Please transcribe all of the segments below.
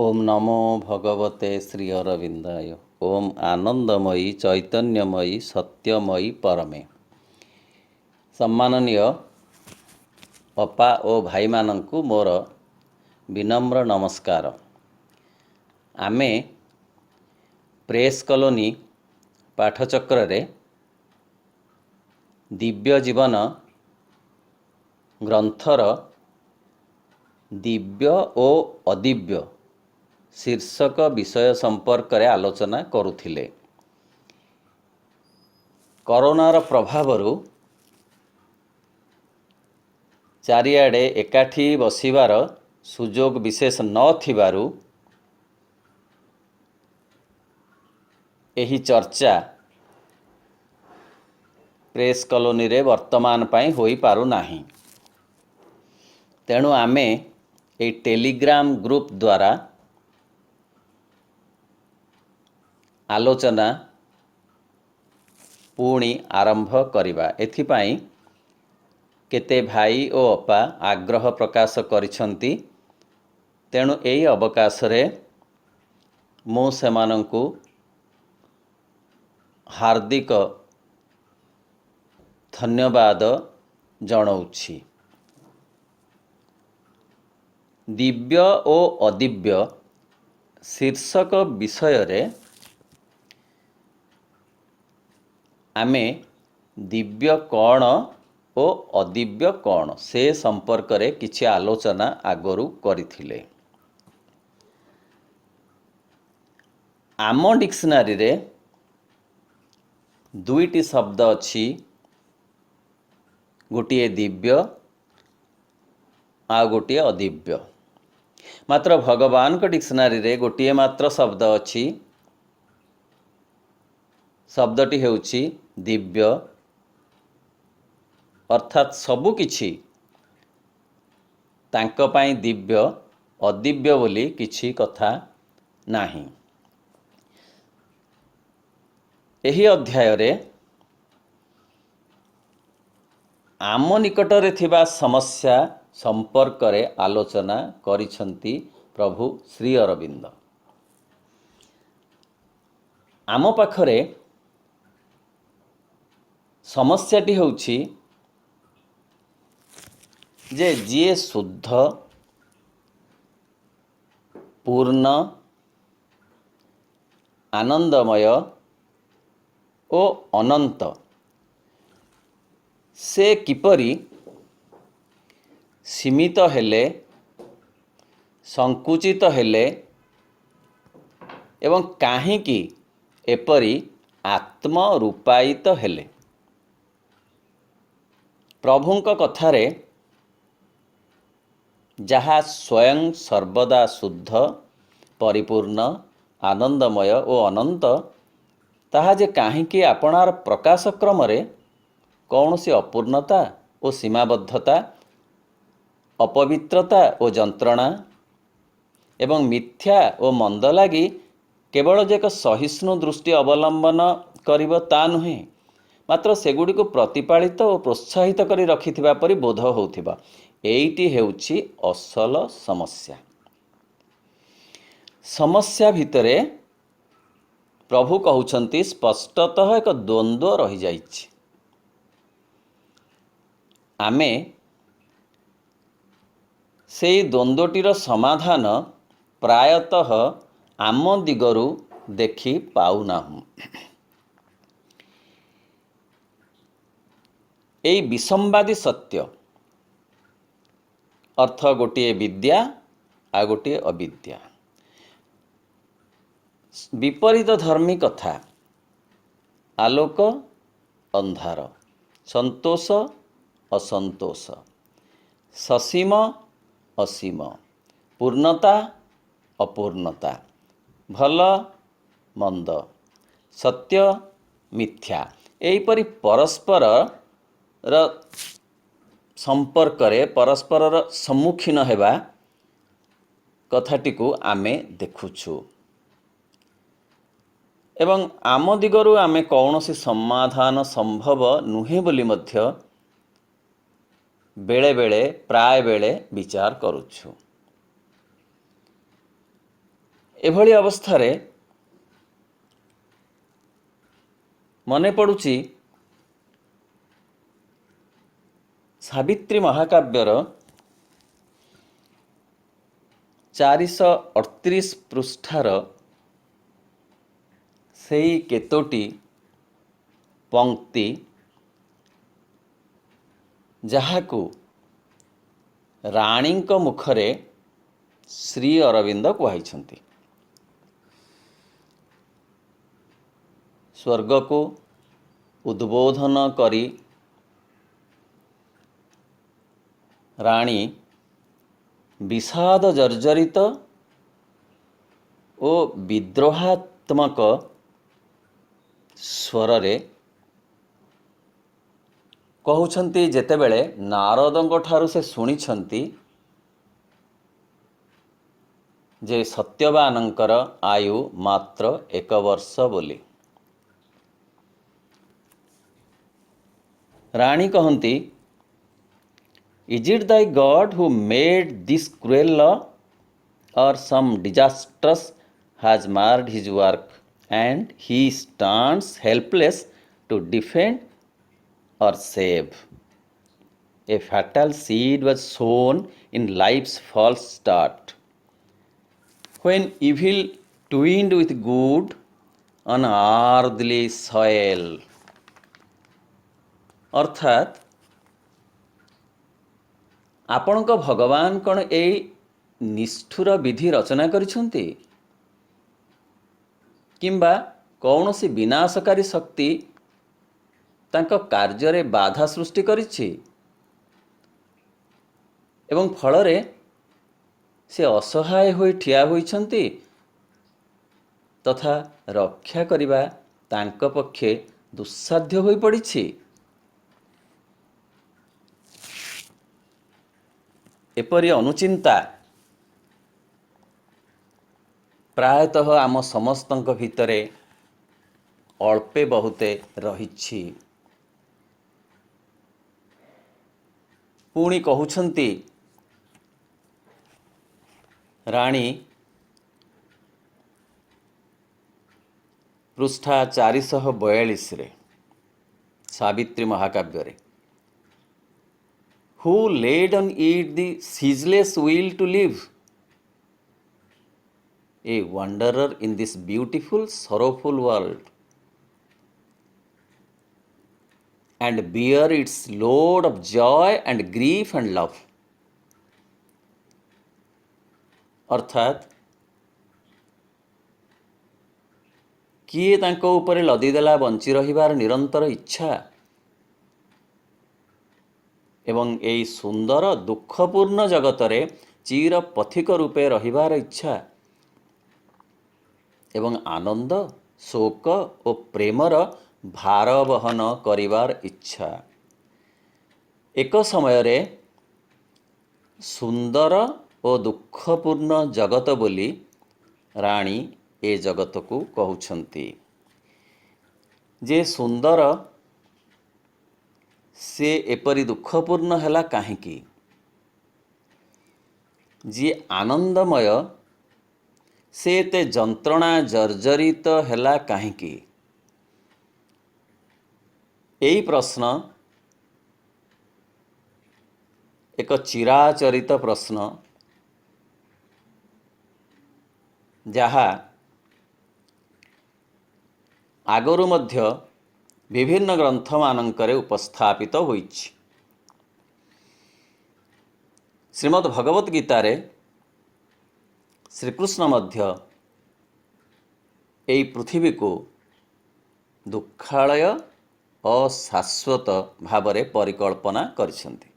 ओम नमो भगवते श्री अरविंदाय। ओम आनंदमयी चैतन्यमयी सत्यमयी परमे। सम्माननीय अपा ओ भाई मानंकु मोर विनम्र नमस्कार। आमे प्रेस कॉलोनी पाठचक्र रे दिव्य जीवन ग्रंथर दिव्य ओ अदिव्य शीर्षक विषय संपर्क रे आलोचना करुथिले। कोरोनार प्रभावरु चारिआडे एकाठी बसिबार सुजोग विशेष नथिबारु एही चर्चा प्रेस कॉलोनी रे वर्तमान पाई होई पारु नाही। तेणु आमे ए टेलीग्राम ग्रुप द्वारा आलोचना पुणी आरंभ करिबा। एथिपाई केते भाई ओ अपा आग्रह प्रकाश करिसंती। तेणु एई अवकाश रे मो सेमानंकु हार्दिक धन्यवाद जणाउछि। दिव्य ओ अदिव्य शीर्षक विषय रे आमे दिव्य कौन ओ अदिव्य कौन से संपर्क रे किछि आलोचना आगरु करिथिले। आम डिक्शनरी रे दुईटी शब्द अछि, गोटिए दिव्य आ गोटिए अदिव्य। मात्र भगवान को डिक्शनरी रे गोटिए मात्र शब्द अछि, शब्दटी हेउछि दिव्य। अर्थात सबु किछि तांको पाई दिव्य अदिव्य बोली किछि कथा नाही। एही अध्याय रे आम निकटरे थिबा समस्या संपर्क रे आलोचना करिसंती प्रभु श्री अरविंद। आम पाखरे समस्याटी होउछि जे जिए शुद्ध पूर्ण आनंदमय ओ अनंत से किपरि सीमित हेले, संकुचित हेले एवं काहींकि एपरि आत्मरूपायित हेले। प्रभुंक कथारे जहा स्वयं सर्वदा शुद्ध परिपूर्ण आनंदमय ओ अनंत, ताहा जे काहींकि आपणार प्रकाश क्रम रे कौनसी अपूर्णता ओ सीमाबद्धता, अपवित्रता ओ जंत्रणा एवं मिथ्या ओ मंद लागी केवल जे एक सहिष्णु दृष्टि अवलंबन करिब ता नुहे, मात्र सेगुड़ी को प्रतिपालित और प्रोत्साहित करी रखिथिबा परि बोध होउथिबा। एइटी हेउछि असल समस्या। समस्या भितरे प्रभु कहउछंती स्पष्टतः एक द्वंद्व रहि जाइछि। आमे सेई द्वंद्वटीर समाधान प्रायतः आम दिगरु देखि पाउनाहु। एई विसंवादी सत्य अर्थ गोटिए विद्या आ गोटिए अविद्या, विपरीत धर्मी कथा, आलोक अंधार, संतोष असंतोष, ससीम असीम, पूर्णता अपूर्णता, भल मंद, सत्य मिथ्या, एहीपरि परस्पर र संपर्क रे परस्पर र सम्मुखीन हेबा कथाटी को आमे देखुछु। एवं आम दिगरु आमे कौनसी समाधान संभव नुहे बोली मध्य बेले बेले प्राय बेले विचार करुछु। ଏଭଳି ଅବସ୍ଥାରେ ମନେ ପଡ଼ୁଛି ସାବିତ୍ରୀ ମହାକାବ୍ୟର 438 ପୃଷ୍ଠାର ସେଇ କେତୋଟି ପଂକ୍ତି ଯାହାକୁ ରାଣୀଙ୍କ ମୁଖରେ ଶ୍ରୀ ଅରବିନ୍ଦ କୁହାଇଛନ୍ତି। ସ୍ୱର୍ଗକୁ ଉଦ୍ବୋଧନ କରି ରାଣୀ ବିଷାଦ ଜର୍ଜରିତ ଓ ବିଦ୍ରୋହାତ୍ମକ ସ୍ୱରରେ କହୁଛନ୍ତି, ଯେତେବେଳେ ନାରଦଙ୍କ ଠାରୁ ସେ ଶୁଣିଛନ୍ତି ଯେ ସତ୍ୟବାନଙ୍କର ଆୟୁ ମାତ୍ର 1 ବର୍ଷ ବୋଲି। ରାଣୀ କହନ୍ତି, Is it thy God who made this cruel law, or some disastrous has marred his work, and he stands helpless to defend or save? A fatal seed was sown in life's false start, when evil twinned with good on earthly soil. ଅର୍ଥାତ୍ ଆପଣଙ୍କ ଭଗବାନ କ'ଣ ଏଇ ନିଷ୍ଠୁର ବିଧି ରଚନା କରିଛନ୍ତି, କିମ୍ବା କୌଣସି ବିନାଶକାରୀ ଶକ୍ତି ତାଙ୍କ କାର୍ଯ୍ୟରେ ବାଧା ସୃଷ୍ଟି କରିଛି ଏବଂ ଫଳରେ ସେ ଅସହାୟ ହୋଇ ଠିଆ ହୋଇଛନ୍ତି ତଥା ରକ୍ଷା କରିବା ତାଙ୍କ ପକ୍ଷେ ଦୁଃସାଧ୍ୟ ହୋଇପଡ଼ିଛି? ଏପରି ଅନୁଚିନ୍ତା ପ୍ରାୟତଃ ଆମ ସମସ୍ତଙ୍କ ଭିତରେ ଅଳ୍ପେ ବହୁତେ ରହିଛି। ପୁଣି କହୁଛନ୍ତି ରାଣୀ ପୃଷ୍ଠା 442ରେ Savitri ମହାକାବ୍ୟରେ, Who laid on it the ceaseless will to live, a wanderer in this beautiful, sorrowful world, and bear its load of joy and grief and love? ଅର୍ଥାତ୍ କିଏ ତାଙ୍କ ଉପରେ ଲଦିଦେଲା ବଞ୍ଚି ରହିବାର ନିରନ୍ତର ଇଚ୍ଛା ଏବଂ ଏହି ସୁନ୍ଦର ଦୁଃଖପୂର୍ଣ୍ଣ ଜଗତରେ ଚିର ପଥିକ ରୂପେ ରହିବାର ଇଚ୍ଛା ଏବଂ ଆନନ୍ଦ, ଶୋକ ଓ ପ୍ରେମର ଭାର ବହନ କରିବାର ଇଚ୍ଛା। ଏକ ସମୟରେ ସୁନ୍ଦର ଓ ଦୁଃଖପୂର୍ଣ୍ଣ ଜଗତ ବୋଲି ରାଣୀ ଏ ଜଗତକୁ କହୁଛନ୍ତି। ଯେ ସୁନ୍ଦର ସେ ଏପରି ଦୁଃଖପୂର୍ଣ୍ଣ ହେଲା କାହିଁକି? ଯିଏ ଆନନ୍ଦମୟ ସେ ଏତେ ଯନ୍ତ୍ରଣା ଜର୍ଜରିତ ହେଲା କାହିଁକି? ଏହି ପ୍ରଶ୍ନ ଏକ ଚିରାଚରିତ ପ୍ରଶ୍ନ, ଯାହା ଆଗରୁ ମଧ୍ୟ ବିଭିନ୍ନ ଗ୍ରନ୍ଥମାନଙ୍କରେ ଉପସ୍ଥାପିତ ହୋଇଛି। ଶ୍ରୀମଦ୍ ଭଗବତ ଗୀତାରେ ଶ୍ରୀକୃଷ୍ଣ ମଧ୍ୟ ଏହି ପୃଥିବୀକୁ ଦୁଃଖାଳୟ ଅଶାଶ୍ୱତ ଭାବରେ ପରିକଳ୍ପନା କରିଛନ୍ତି।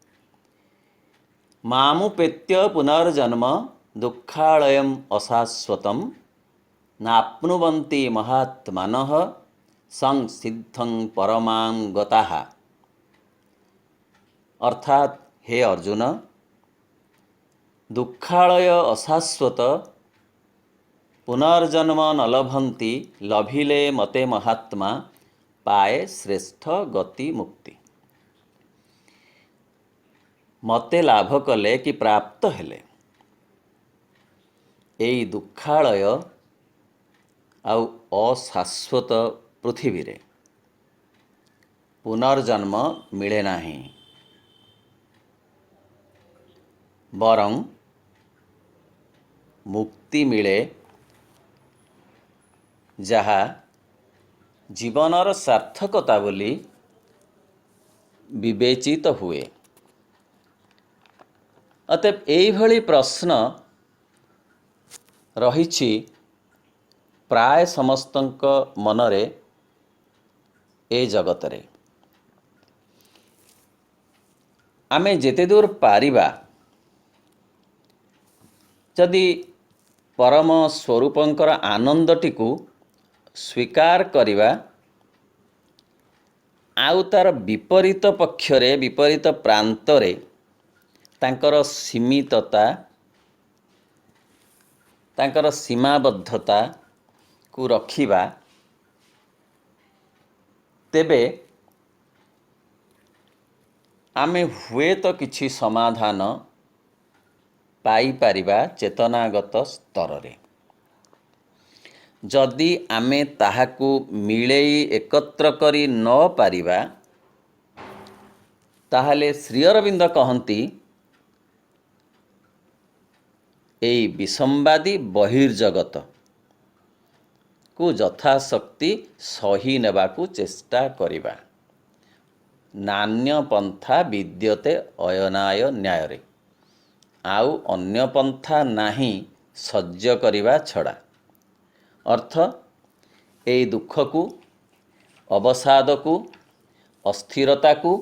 ମାମୁପେତ୍ୟ ପୁନର୍ଜନ୍ମ ଦୁଃଖାଳୟମ୍ ଅଶାଶ୍ୱତମ୍ ନାପ୍ନୁବନ୍ତି ମହାତ୍ମାନଃ ସଂସିଦ୍ଧଂ ପରମାଂ ଗତାଃ। ଅର୍ଥାତ୍ ହେ ଅର୍ଜୁନ, ଦୁଃଖାଳୟ ଅଶାଶ୍ୱତ, ପୁନର୍ଜନ୍ମ ନ ଲଭନ୍ତି, ଲଭିଲେ ମତେ ମହାତ୍ମା, ପାଏ ଶ୍ରେଷ୍ଠ ଗତି ମୁକ୍ତି। ମତେ ଲାଭ କଲେ କି ପ୍ରାପ୍ତ ହେଲେ, ଏଇ ଦୁଃଖାଳୟ ଆଉ ଅଶାଶ୍ୱତ ପୃଥିବୀରେ ପୁନର୍ଜନ୍ମ ମିଳେ ନାହିଁ, ବରଂ ମୁକ୍ତି ମିଳେ, ଯାହା ଜୀବନର ସାର୍ଥକତା ବୋଲି ବିବେଚିତ ହୁଏ। ଅତଏବ ଏଇଭଳି ପ୍ରଶ୍ନ ରହିଛି ପ୍ରାୟ ସମସ୍ତଙ୍କ ମନରେ ଏ ଜଗତରେ। ଆମେ ଯେତେ ଦୂର ପାରିବା ଯଦି ପରମ ସ୍ୱରୂପଙ୍କର ଆନନ୍ଦଟିକୁ ସ୍ୱୀକାର କରିବା, ଆଉ ତାର ବିପରୀତ ପକ୍ଷରେ, ବିପରୀତ ପ୍ରାନ୍ତରେ ତାଙ୍କର ସୀମିତତା, ତାଙ୍କର ସୀମାବଦ୍ଧତାକୁ ରଖିବା, ତେବେ ଆମେ ହୁଏତ କିଛି ସମାଧାନ ପାଇପାରିବା ଚେତନାଗତ ସ୍ତରରେ। ଯଦି ଆମେ ତାହାକୁ ମିଳେଇ ଏକତ୍ର କରି ନ ପାରିବା, ତାହେଲେ ଶ୍ରୀ ଅରବିନ୍ଦ କହନ୍ତି ଏଇ ବିସମ୍ବାଦୀ ବହିର୍ଜଗତକୁ ଯଥାଶକ୍ତି ସହି ନେବାକୁ ଚେଷ୍ଟା କରିବା। ନାନ୍ୟ ପନ୍ଥା ବିଦ୍ୟତେ ଅୟନାୟ ନ୍ୟାୟରେ, ଆଉ ଅନ୍ୟ ପନ୍ଥା ନାହିଁ ସହ୍ୟ କରିବା ଛଡ଼ା। ଅର୍ଥ, ଏଇ ଦୁଃଖକୁ, ଅବସାଦକୁ, ଅସ୍ଥିରତାକୁ,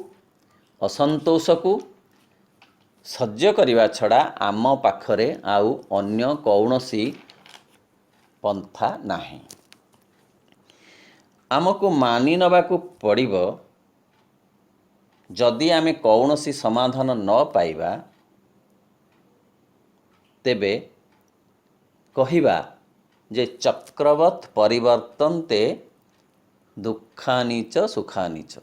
ଅସନ୍ତୋଷକୁ ସହ୍ୟ କରିବା ଛଡ଼ା ଆମ ପାଖରେ ଆଉ ଅନ୍ୟ କୌଣସି ପନ୍ଥା ନାହିଁ। ଆମକୁ ମାନି ନେବାକୁ ପଡ଼ିବ, ଯଦି ଆମେ କୌଣସି ସମାଧାନ ନ ପାଇବା, ତେବେ କହିବା ଯେ ଚକ୍ରବତ୍ ପରିବର୍ତ୍ତନ୍ତେ ଦୁଃଖାନିଚ ସୁଖାନିଚ।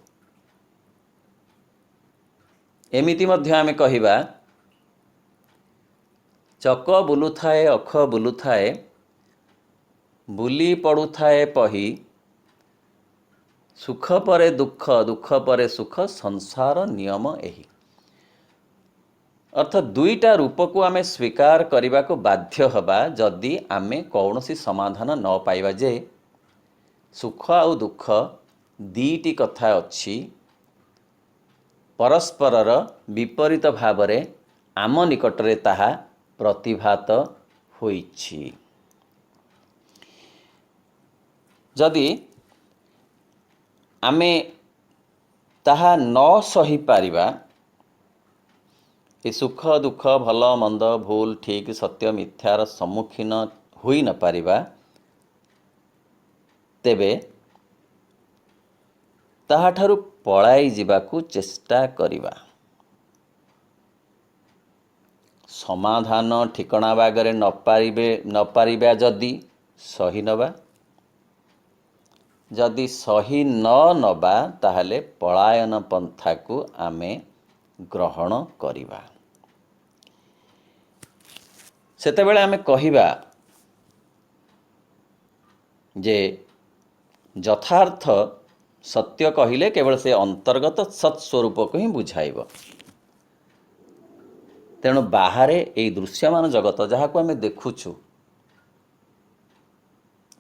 ଏମିତି ମଧ୍ୟ ଆମେ କହିବା, ଚକ ବୁଲୁଥାଏ, ଅଖ ବୁଲୁଥାଏ, ବୁଲି ପଡ଼ୁଥାଏ ପହି, ସୁଖ ପରେ ଦୁଃଖ, ଦୁଃଖ ପରେ ସୁଖ, ସଂସାର ନିୟମ ଏହି। ଅର୍ଥ, ଦୁଇଟା ରୂପକୁ ଆମେ ସ୍ୱୀକାର କରିବାକୁ ବାଧ୍ୟ ହେବା ଯଦି ଆମେ କୌଣସି ସମାଧାନ ନ ପାଇବା ଯେ ସୁଖ ଆଉ ଦୁଃଖ ଦୁଇଟି କଥା ଅଛି, ପରସ୍ପରର ବିପରୀତ ଭାବରେ ଆମ ନିକଟରେ ତାହା ପ୍ରତିଭାତ ହୋଇଛି। ଯଦି ଆମେ ତାହା ନ ସହିପାରିବା, ଏ ସୁଖ ଦୁଃଖ, ଭଲ ମନ୍ଦ, ଭୁଲ ଠିକ୍, ସତ୍ୟ ମିଥ୍ୟାର ସମ୍ମୁଖୀନ ହୋଇ ନ ପାରିବା, ତେବେ ତାହାଠାରୁ ପଳାଇ ଯିବାକୁ ଚେଷ୍ଟା କରିବା। ସମାଧାନ ଠିକଣା ବାଗରେ ନ ପାରିବା ଯଦି ସହି ନେବା, ଯଦି ସହି ନ ନେବା ତାହେଲେ ପଳାୟନ ପନ୍ଥାକୁ ଆମେ ଗ୍ରହଣ କରିବା। ସେତେବେଳେ ଆମେ କହିବା ଯେ ଯଥାର୍ଥ ସତ୍ୟ କହିଲେ କେବଳ ସେ ଅନ୍ତର୍ଗତ ସତ୍ ସ୍ୱରୂପକୁ ହିଁ ବୁଝାଇବ। ତେଣୁ ବାହାରେ ଏଇ ଦୃଶ୍ୟମାନ ଜଗତ ଯାହାକୁ ଆମେ ଦେଖୁଛୁ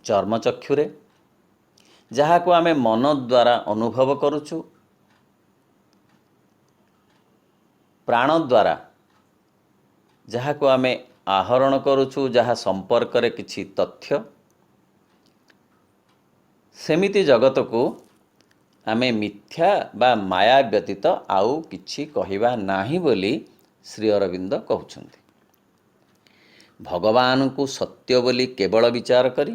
ଚର୍ମଚକ୍ଷୁରେ, ଯାହାକୁ ଆମେ ମନ ଦ୍ୱାରା ଅନୁଭବ କରୁଛୁ, ପ୍ରାଣ ଦ୍ୱାରା ଯାହାକୁ ଆମେ ଆହରଣ କରୁଛୁ, ଯାହା ସମ୍ପର୍କରେ କିଛି ତଥ୍ୟ, ସେମିତି ଜଗତକୁ ଆମେ ମିଥ୍ୟା ବା ମାୟା ବ୍ୟତୀତ ଆଉ କିଛି କହିବା ନାହିଁ ବୋଲି ଶ୍ରୀ ଅରବିନ୍ଦ କହୁଛନ୍ତି। ଭଗବାନଙ୍କୁ ସତ୍ୟ ବୋଲି କେବଳ ବିଚାର କରି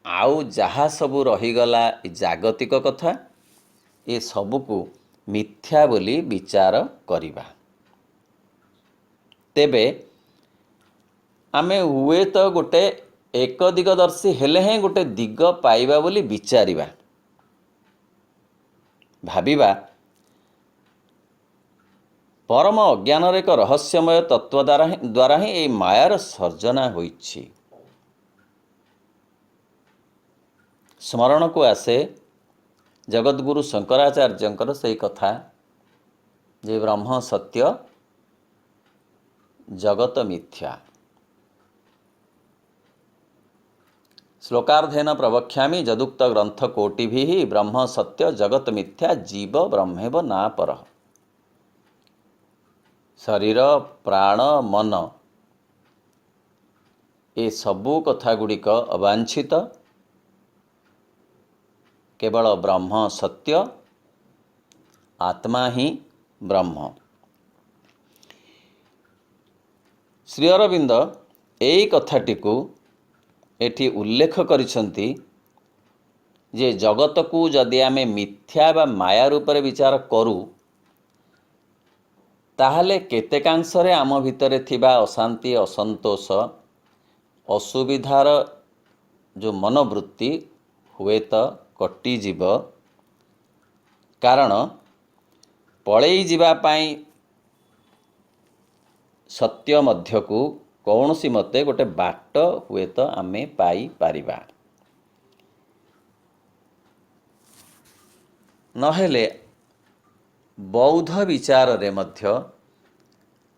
ଆଉ ଯାହା ସବୁ ରହିଗଲା ଏ ଜାଗତିକ କଥା, ଏ ସବୁକୁ ମିଥ୍ୟା ବୋଲି ବିଚାର କରିବା। ତେବେ ଆମେ ହୁଏତ ଗୋଟେ ଏକ ଦିଗଦର୍ଶୀ ହେଲେ ହିଁ ଗୋଟେ ଦିଗ ପାଇବା ବୋଲି ବିଚାରିବା, ଭାବିବା ପରମ ଅଜ୍ଞାନର ଏକ ରହସ୍ୟମୟ ତତ୍ତ୍ୱ ଦ୍ୱାରା ହିଁ ଏଇ ମାୟାର ସର୍ଜନା ହୋଇଛି। ସ୍ମରଣକୁ ଆସେ ଜଗଦ୍ଗୁରୁ ଶଙ୍କରାଚାର୍ଯ୍ୟଙ୍କର ସେଇ କଥା ଯେ ବ୍ରହ୍ମ ସତ୍ୟ ଜଗତ ମିଥ୍ୟା। ଶ୍ଲୋକାର୍ଦ୍ଧେନ ପ୍ରବକ୍ଷ୍ୟାମି ଯଦୁକ୍ତ ଗ୍ରନ୍ଥ କୋଟିଭିଃ ବ୍ରହ୍ମ ସତ୍ୟ ଜଗତ ମିଥ୍ୟା ଜୀବ ବ୍ରହ୍ମେବ ନାପର। ଶରୀର ପ୍ରାଣ ମନ ଏ ସବୁ କଥା ଗୁଡ଼ିକ ଅବାଞ୍ଛିତ, କେବଳ ବ୍ରହ୍ମ ସତ୍ୟ, ଆତ୍ମା ହିଁ ବ୍ରହ୍ମ। ଶ୍ରୀ ଅରବିନ୍ଦ ଏଇ କଥାଟିକୁ ଏଠି ଉଲ୍ଲେଖ କରିଛନ୍ତି ଯେ ଜଗତକୁ ଯଦି ଆମେ ମିଥ୍ୟା ବା ମାୟା ରୂପରେ ବିଚାର କରୁ, ତାହେଲେ କେତେକାଂଶରେ ଆମ ଭିତରେ ଥିବା ଅଶାନ୍ତି, ଅସନ୍ତୋଷ, ଅସୁବିଧାର ଯେଉଁ ମନୋବୃତ୍ତି ହୁଏତ କଟିଯିବ। କାରଣ ପଳେଇ ଯିବା ପାଇଁ ସତ୍ୟ ମଧ୍ୟକୁ କୌଣସି ମତେ ଗୋଟେ ବାଟ ହୁଏତ ଆମେ ପାଇପାରିବା। ନହେଲେ ବୌଦ୍ଧ ବିଚାରରେ ମଧ୍ୟ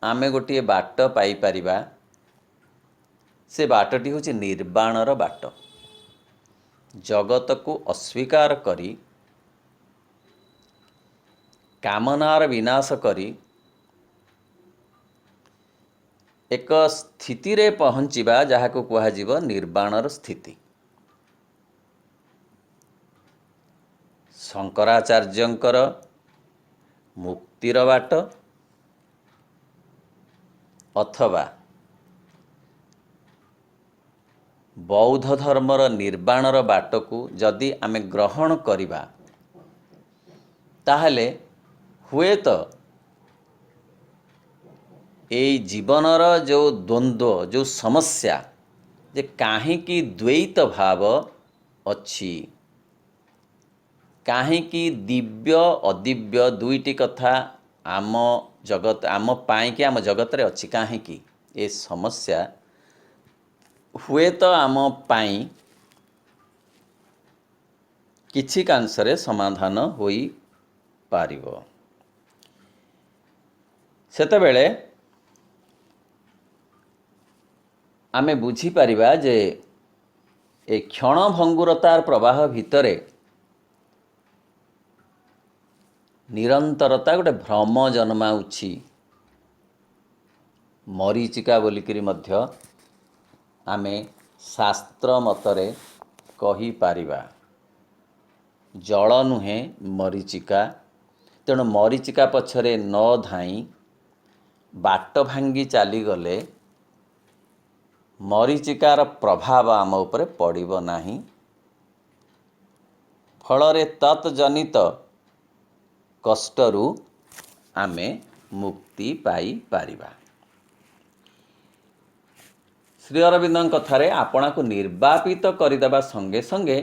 ଆମେ ଗୋଟିଏ ବାଟ ପାଇପାରିବା। ସେ ବାଟଟି ହେଉଛି ନିର୍ବାଣର ବାଟ। ଜଗତକୁ ଅସ୍ୱୀକାର କରି, କାମନାର ବିନାଶ କରି ଏକ ସ୍ଥିତିରେ ପହଞ୍ଚିବା ଯାହାକୁ କୁହାଯିବ ନିର୍ବାଣର ସ୍ଥିତି। ଶଙ୍କରାଚାର୍ଯ୍ୟଙ୍କର ମୁକ୍ତିର ବାଟ ଅଥବା ବୌଦ୍ଧ ଧର୍ମର ନିର୍ବାଣର ବାଟକୁ ଯଦି ଆମେ ଗ୍ରହଣ କରିବା, ତାହେଲେ ହୁଏତ ଏଇ ଜୀବନର ଯେଉଁ ଦ୍ୱନ୍ଦ୍ୱ, ଯେଉଁ ସମସ୍ୟା, ଯେ କାହିଁକି ଦ୍ୱୈତ ଭାବ ଅଛି, କାହିଁକି ଦିବ୍ୟ ଅଦିବ୍ୟ ଦୁଇଟି କଥା ଆମ ପାଇଁକି ଆମ ଜଗତରେ ଅଛି, କାହିଁକି ଏ ସମସ୍ୟା ହୁଏତ ଆମ ପାଇଁ କିଛି କାଂଶରେ ସମାଧାନ ହୋଇପାରିବ। ସେତେବେଳେ ଆମେ ବୁଝିପାରିବା ଯେ ଏ କ୍ଷଣଭଙ୍ଗୁରତାର ପ୍ରବାହ ଭିତରେ ନିରନ୍ତରତା ଗୋଟେ ଭ୍ରମ ଜନ୍ମାଉଛି। ମରୀଚିକା ବୋଲିକିରି ମଧ୍ୟ ଆମେ ଶାସ୍ତ୍ର ମତରେ କହିପାରିବା। ଜଳ ନୁହେଁ ମରୀଚିକା। ତେଣୁ ମରୀଚିକା ପଛରେ ନ ଧାଇଁ ବାଟ ଭାଙ୍ଗି ଚାଲିଗଲେ ମରୀଚିକାର ପ୍ରଭାବ ଆମ ଉପରେ ପଡ଼ିବ ନାହିଁ। ଫଳରେ ତତ୍ ଜନିତ କଷ୍ଟରୁ ଆମେ ମୁକ୍ତି ପାଇପାରିବା। ଶ୍ରୀ ଅରବିନ୍ଦଙ୍କ କଥାରେ ଆପଣାକୁ ନିର୍ବାପିତ କରିଦେବା ସଙ୍ଗେ ସଙ୍ଗେ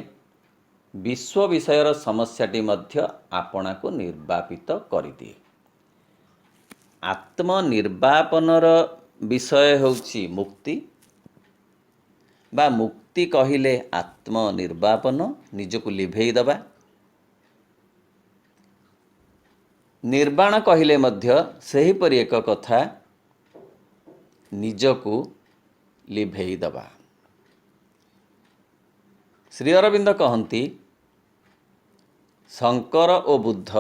ବିଶ୍ୱ ବିଷୟର ସମସ୍ୟାଟି ମଧ୍ୟ ଆପଣାକୁ ନିର୍ବାପିତ କରିଦିଏ। ଆତ୍ମନିର୍ବାପନର ବିଷୟ ହେଉଛି ମୁକ୍ତି, ବା ମୁକ୍ତି କହିଲେ ଆତ୍ମନିର୍ବାପନ, ନିଜକୁ ଲିଭେଇ ଦେବା। ନିର୍ବାଣ କହିଲେ ମଧ୍ୟ ସେହିପରି ଏକ କଥା, ନିଜକୁ ଲିଭେଇ ଦେବା। ଶ୍ରୀ ଅରବିନ୍ଦ କହନ୍ତି, ଶଙ୍କର ଓ ବୁଦ୍ଧ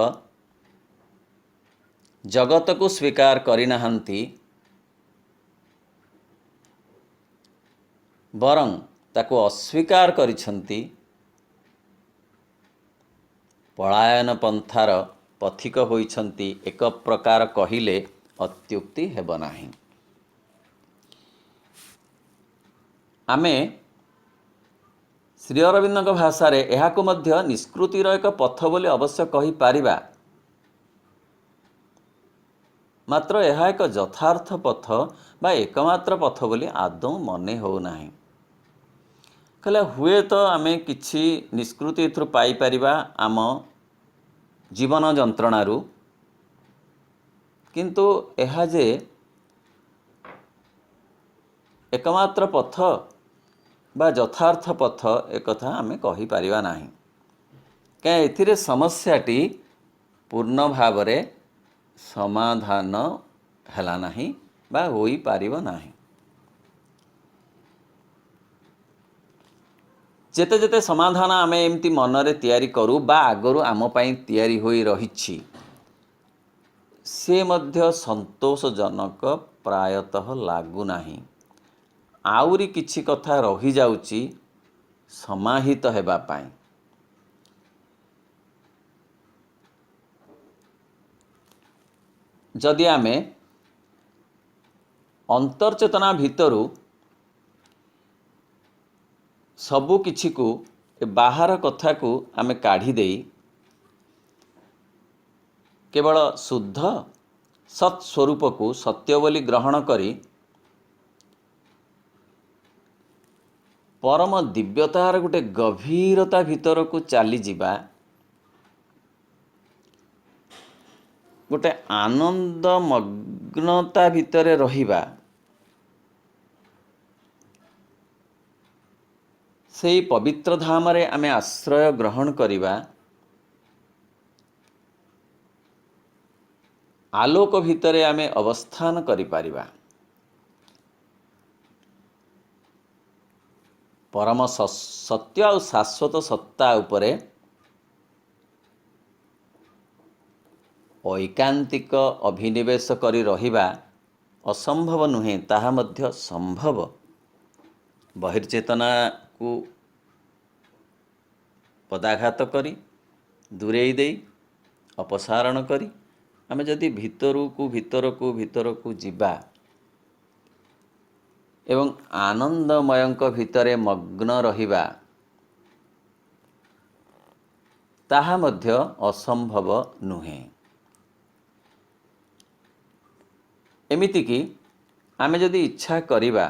ଜଗତକୁ ସ୍ୱୀକାର କରିନାହାନ୍ତି, ବରଂ ତାକୁ ଅସ୍ୱୀକାର କରିଛନ୍ତି। ପଳାୟନ ପନ୍ଥାର ପଥିକ ହୋଇଛନ୍ତି, ଏକ ପ୍ରକାର କହିଲେ ଅତ୍ୟୁକ୍ତି ହେବ ନାହିଁ। ଆମେ ଶ୍ରୀ ଅରବିନ୍ଦଙ୍କ ଭାଷାରେ ଏହାକୁ ମଧ୍ୟ ନିଷ୍କୃତିର ଏକ ପଥ ବୋଲି ଅବଶ୍ୟ କହିପାରିବା। ମାତ୍ର ଏହା ଏକ ଯଥାର୍ଥ ପଥ ବା ଏକମାତ୍ର ପଥ ବୋଲି ଆଦୌ ମନେ ହେଉନାହିଁ। କହିଲେ ହୁଏତ ଆମେ କିଛି ନିଷ୍କୃତି ଏଥିରୁ ପାଇପାରିବା ଆମ ଜୀବନ ଯନ୍ତ୍ରଣାରୁ, କିନ୍ତୁ ଏହା ଯେ ଏକମାତ୍ର ପଥ ବା ଯଥାର୍ଥ ପଥ ଏକଥା ଆମେ କହିପାରିବା ନାହିଁ। କାରଣ ଏଥିରେ ସମସ୍ୟାଟି ପୂର୍ଣ୍ଣ ଭାବରେ ସମାଧାନ ହେଲା ନାହିଁ ବା ହୋଇପାରିବ ନାହିଁ। ଯେତେ ଯେତେ ସମାଧାନ ଆମେ ଏମିତି ମନରେ ତିଆରି କରୁ ବା ଆଗରୁ ଆମ ପାଇଁ ତିଆରି ହୋଇ ରହିଛି, ସେ ମଧ୍ୟ ସନ୍ତୋଷଜନକ ପ୍ରାୟତଃ ଲାଗୁନାହିଁ। ଆହୁରି କିଛି କଥା ରହିଯାଉଛି ସମାହିତ ହେବା ପାଇଁ। ଯଦି ଆମେ ଅନ୍ତର୍ଚେତନା ଭିତରୁ ସବୁ କିଛିକୁ ବାହାର କଥାକୁ ଆମେ କାଢ଼ି ଦେଇ କେବଳ ଶୁଦ୍ଧ ସତ୍ ସ୍ୱରୂପକୁ ସତ୍ୟ ବୋଲି ଗ୍ରହଣ କରି ପରମ ଦିବ୍ୟତାର ଗୋଟେ ଗଭୀରତା ଭିତରକୁ ଚାଲିଯିବା, ଗୋଟେ ଆନନ୍ଦ ମଗ୍ନତା ଭିତରେ ରହିବା, ସେହି ପବିତ୍ର ଧାମରେ ଆମେ ଆଶ୍ରୟ ଗ୍ରହଣ କରିବା, ଆଲୋକ ଭିତରେ ଆମେ ଅବସ୍ଥାନ କରିପାରିବା। ପରମ ସତ୍ୟ ଆଉ ଶାଶ୍ୱତ ସତ୍ତା ଉପରେ ଐକାନ୍ତିକ ଅଭିନିବେଶ କରି ରହିବା ଅସମ୍ଭବ ନୁହେଁ, ତାହା ମଧ୍ୟ ସମ୍ଭବ। ବହିର୍ଚେତନାକୁ ପଦାଘାତ କରି ଦୂରେଇ ଦେଇ ଅପସାରଣ କରି ଆମେ ଯଦି ଭିତରକୁ ଯିବା ଏବଂ ଆନନ୍ଦମୟଙ୍କ ଭିତରେ ମଗ୍ନ ରହିବା, ତାହା ମଧ୍ୟ ଅସମ୍ଭବ ନୁହେଁ। ଏମିତିକି ଆମେ ଯଦି ଇଚ୍ଛା କରିବା,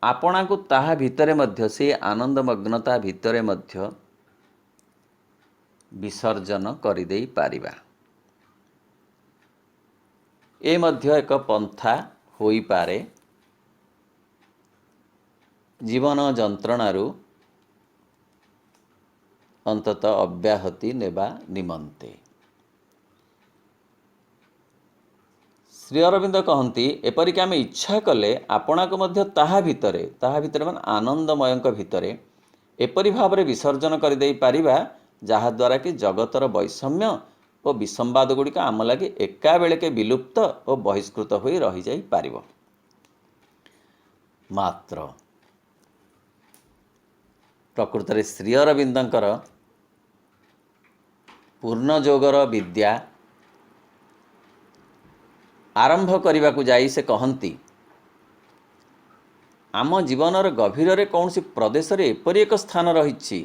ଆପଣାକୁ ତାହା ଭିତରେ ମଧ୍ୟ, ସେହି ଆନନ୍ଦମଗ୍ନତା ଭିତରେ ମଧ୍ୟ ବିସର୍ଜନ କରିଦେଇ ପାରିବା। ଏ ମଧ୍ୟ ଏକ ପନ୍ଥା ହୋଇପାରେ ଜୀବନ ଯନ୍ତ୍ରଣାରୁ ଅନ୍ତତଃ ଅବ୍ୟାହତି ନେବା ନିମନ୍ତେ। ଶ୍ରୀ ଅରବିନ୍ଦ କହନ୍ତି, ଏପରିକି ଆମେ ଇଚ୍ଛା କଲେ ଆପଣାକୁ ମଧ୍ୟ ତାହା ଭିତରେ ମାନେ ଆନନ୍ଦମୟଙ୍କ ଭିତରେ ଏପରି ଭାବରେ ବିସର୍ଜନ କରିଦେଇ ପାରିବା, ଯାହାଦ୍ୱାରା କି ଜଗତର ବୈଷମ୍ୟ ଓ ବିସମ୍ବାଦ ଗୁଡ଼ିକ ଆମ ଲାଗି ଏକାବେଳକେ ବିଲୁପ୍ତ ଓ ବହିଷ୍କୃତ ହୋଇ ରହିଯାଇପାରିବ। ମାତ୍ର ପ୍ରକୃତରେ ଶ୍ରୀ ଅରବିନ୍ଦଙ୍କର ପୂର୍ଣ୍ଣଯୋଗର ବିଦ୍ୟା ଆରମ୍ଭ କରିବାକୁ ଯାଇ ସେ କହନ୍ତି, ଆମ ଜୀବନର ଗଭୀରରେ କୌଣସି ପ୍ରଦେଶରେ ଏପରି ଏକ ସ୍ଥାନ ରହିଛି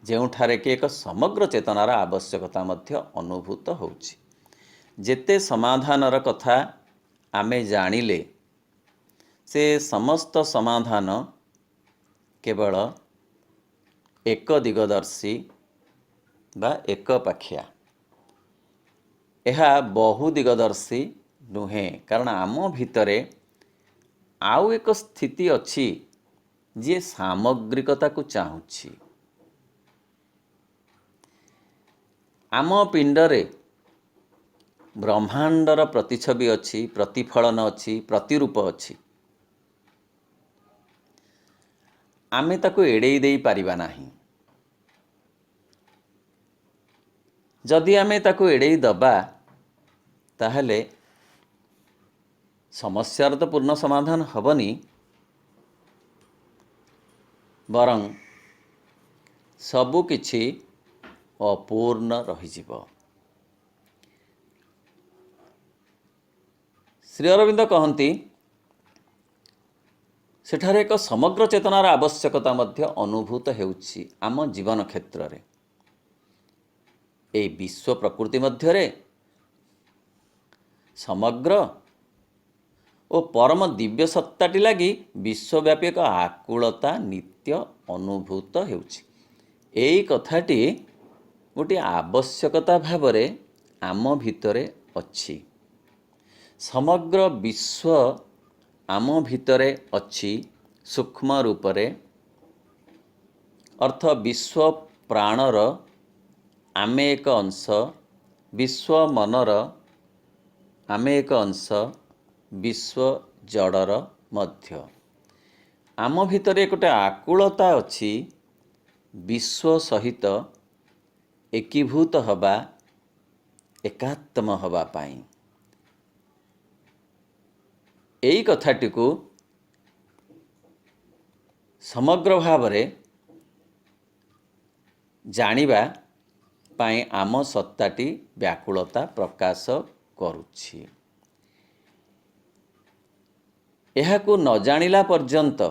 ଯେଉଁଠାରେ କି ଏକ ସମଗ୍ର ଚେତନାର ଆବଶ୍ୟକତା ମଧ୍ୟ ଅନୁଭୂତ ହେଉଛି। ଯେତେ ସମାଧାନର କଥା ଆମେ ଜାଣିଲେ, ସେ ସମସ୍ତ ସମାଧାନ କେବଳ ଏକ ଦିଗଦର୍ଶୀ ବା ଏକପାଖିଆ। ଏହା ବହୁ ଦିଗଦର୍ଶୀ ନୁହେଁ, କାରଣ ଆମ ଭିତରେ ଆଉ ଏକ ସ୍ଥିତି ଅଛି ଯିଏ ସାମଗ୍ରିକତାକୁ ଚାହୁଁଛି। ଆମ ପିଣ୍ଡରେ ବ୍ରହ୍ମାଣ୍ଡର ପ୍ରତିଛବି ଅଛି, ପ୍ରତିଫଳନ ଅଛି, ପ୍ରତିରୂପ ଅଛି। ଆମେ ତାକୁ ଏଡ଼େଇ ଦେଇ ପାରିବା ନାହିଁ। ଯଦି ଆମେ ତାକୁ ଏଡ଼େଇ ଦେବା, ତାହେଲେ ସମସ୍ୟାର ତ ପୂର୍ଣ୍ଣ ସମାଧାନ ହେବନି, ବରଂ ସବୁ କିଛି ଅପୂର୍ଣ୍ଣ ରହିଯିବ। ଶ୍ରୀ ଅରବିନ୍ଦ କହନ୍ତି, ସେଠାରେ ଏକ ସମଗ୍ର ଚେତନାର ଆବଶ୍ୟକତା ମଧ୍ୟ ଅନୁଭୂତ ହେଉଛି ଆମ ଜୀବନ କ୍ଷେତ୍ରରେ। ଏହି ବିଶ୍ୱ ପ୍ରକୃତି ମଧ୍ୟରେ ସମଗ୍ର ଓ ପରମ ଦିବ୍ୟ ସତ୍ତାଟି ଲାଗି ବିଶ୍ୱବ୍ୟାପୀ ଏକ ଆକୁଳତା ନିତ୍ୟ ଅନୁଭୂତ ହେଉଛି। ଏହି କଥାଟି ଗୋଟିଏ ଆବଶ୍ୟକତା ଭାବରେ ଆମ ଭିତରେ ଅଛି। ସମଗ୍ର ବିଶ୍ୱ आम भितरे अच्छी सूक्ष्म रूपरे अर्थ विश्व प्राणर आमे एक अंश, विश्व मनर आमे एक अंश, विश्व जड़र मध्य। आम भितरे गोटे आकुलता अच्छी विश्व सहित एकीभूत हवा, एकात्म हवा पाई। एई कथाटी को समग्र भावरे जानिबा पाई आम सत्ताटी व्याकुलता प्रकाश करुछि। एहाकु न जानिला पर्यंत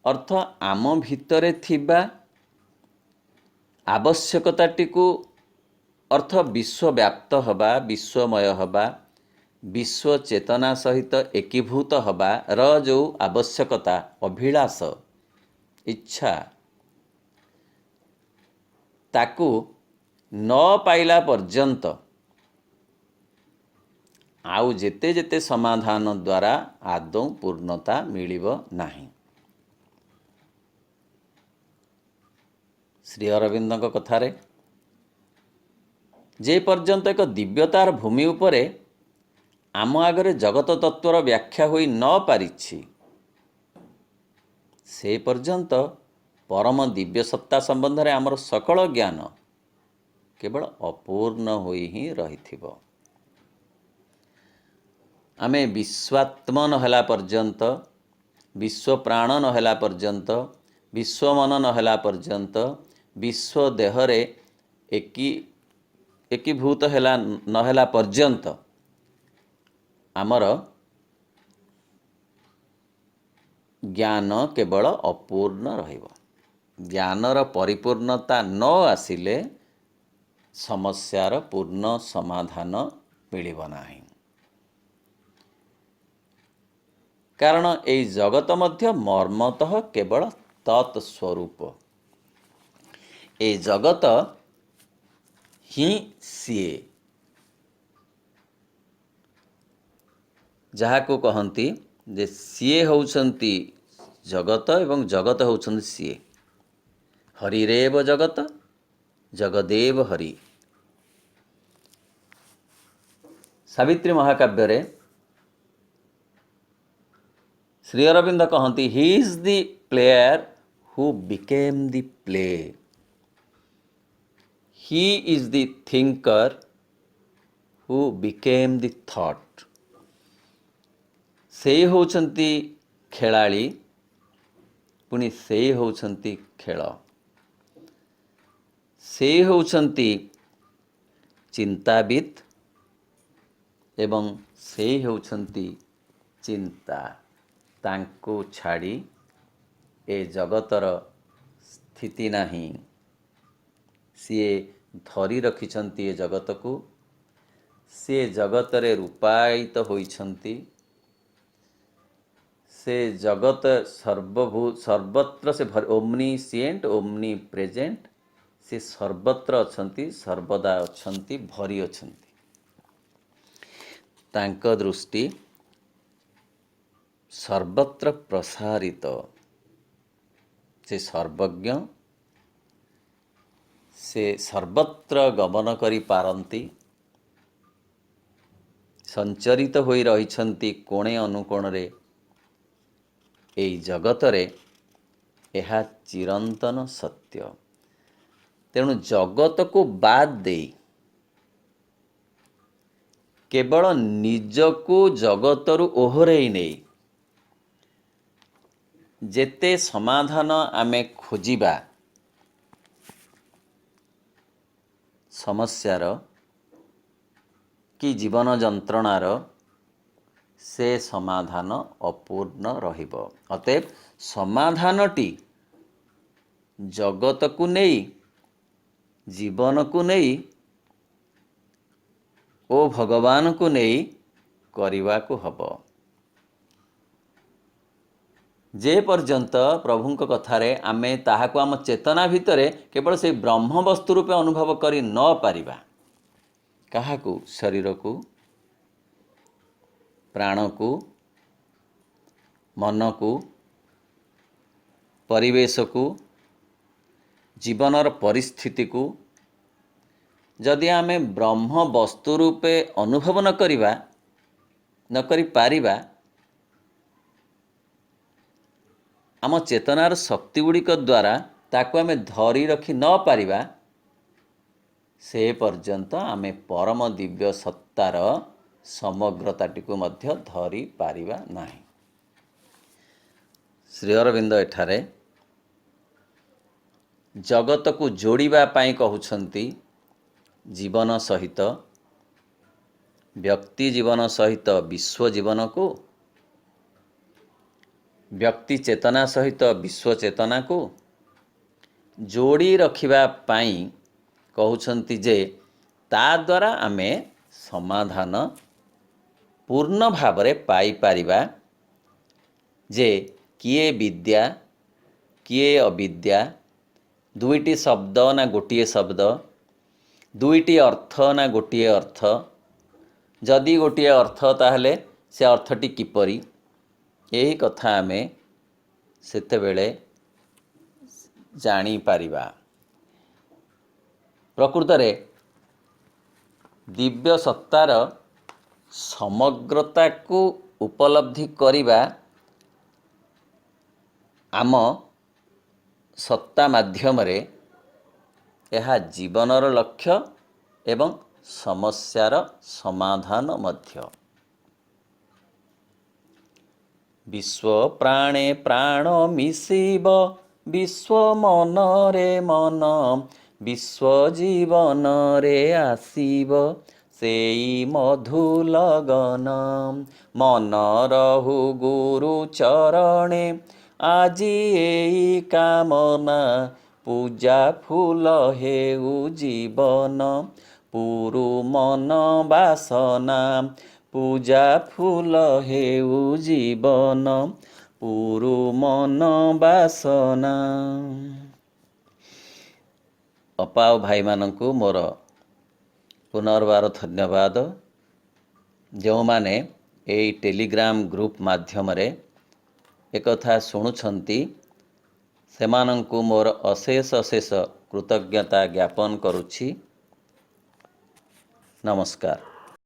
अर्थ आम भितरे थिबा आवश्यकताटी को अर्थ विश्वव्याप्त हवा, विश्वमय हवा, विश्व चेतना सहित एकीभूत हवा र जो आवश्यकता, अभिलाष, इच्छा ताकू न पाइला पर्यंत आउ जेते जेते समाधान द्वारा आदौ पूर्णता मिलिब नाही। श्री अरविंदଙ୍କ कथारे जे पर्यंत एक दिव्यतार भूमि उपरे आम आगरे जगत तत्वर व्याख्या होई न पारिछि से पर्यंत परम दिव्य सत्ता संबंध रे आमर सकल ज्ञान केवल अपूर्ण होई ही रहिथिबो। आमे विश्वात्म नहला पर्यंत, विश्व प्राण नहला पर्यंत, विश्व मन नहला पर्यंत, विश्व देहरे एकीभूत हेला नहला पर्यंत आमर ज्ञान केवल अपूर्ण रहिबो। ज्ञानर परिपूर्णता न आसिले समस्यार पूर्ण समाधान मिलिब नाही। कारण एई जगत मध्य मर्मतः केवल तत्स्वरूप। ए जगत ही सीए जहाको कहंती जे सीए होउछंती जगत एवं जगत होउछंती सीए। हरिरेव जगत जगदेव हरि। सावित्री महाकाव्य रे श्री अरविंद कहंती he is the player who became the play, he is the thinker who became the thought. से होउछंती खेलाड़ी पुनी से होउछंती खेल, से होउछंती चिंताविद एवं से होउछंती चिंता। तांको छाड़ी ए जगतर स्थिति नहीं। सीए धरी रखिछंती ए जगत को, से जगतरे रूपायित होइछंती, से जगत सर्वत्र से ओमनीसिएंट ओमनी प्रेजेंट, से सर्वत्र अछंती, सर्वदा अछंती, भरी अछंती। तांक दृष्टि सर्वत्र प्रसारित। से सर्वज्ञ, से सर्वत्र गमन करि पारंती, संचरित होई रहिछंती कोणे अनुकोण रे। एई जगतरे एहा चिरंतन सत्य। तेणु जगत को बाद दे केवल निजको जगतरु ओहरेई नहीं जेते समाधान आमे खोजिबा समस्यार कि जीवन जंत्रणार से समाधान अपूर्ण रहिबो। अतएव समाधानटी जगत को नहीं, जीवन को नहीं ओ भगवान को नहीं करिवा को हबो। जे पर्यंत प्रभुंक कथारे आमे ताहाको आम चेतना भितरे केवल से ब्रह्म वस्तु रूपे अनुभव करि न पारिबा, काहाकू शरीर को, प्राण को, मनकु परिवेश को जीवनर परिस्थिति को जदि आमे ब्रह्म वस्तु रूपे अनुभव न करि पारिबा आम चेतनार शक्ति गुड़िक द्वारा ताकू आमे धरी रखी न पारिबा से पर्यंत आमे परम दिव्य सत्तार समग्रताटी को मध्य धरी पारिबा नाही। श्री अरविंद एठारे जगत को जोड़िबा पाई कहउछंती जीवन सहित व्यक्ति जीवन सहित विश्व जीवन को व्यक्ति चेतना सहित विश्व चेतना को जोड़ी रखिबा पाई कहउछंती जे ता द्वारा आमे समाधान पूर्ण भावरे पाई पारिबा जे किए विद्या किए अविद्या दुईटी शब्द ना गोटिए शब्द दुईटी अर्थ ना गोटिए अर्थ जदि गोटिए अर्थ ताहले से अर्थटी किपरि यही कथा आमे सेतेबेले जानी पारिबा। प्रकृत रे दिव्य सत्तार समग्रता को उपलब्धि करिबा आम सत्ता माध्यम रे यह जीवनर लक्ष्य एवं समस्यार समाधान मध्य। विश्व प्राणे प्राण मिशिब विश्व मन रे मन विश्व जीवन रे आसीब सेई मधु लगन मन रहु गुरु चरणे आजी एई कामना पूजा फूल हेउ जीवन पुरु मन बासना पूजा फूल हेउ जीवन पुरु मन बासना। अपाओ भाई मानंकु मोर पुनर्बार धन्यवाद जो माने एई टेलीग्राम ग्रुप माध्यम रे एकथा शुणुछंती सेमानंकु मोर अशेष अशेष कृतज्ञता ज्ञापन करुछि। नमस्कार।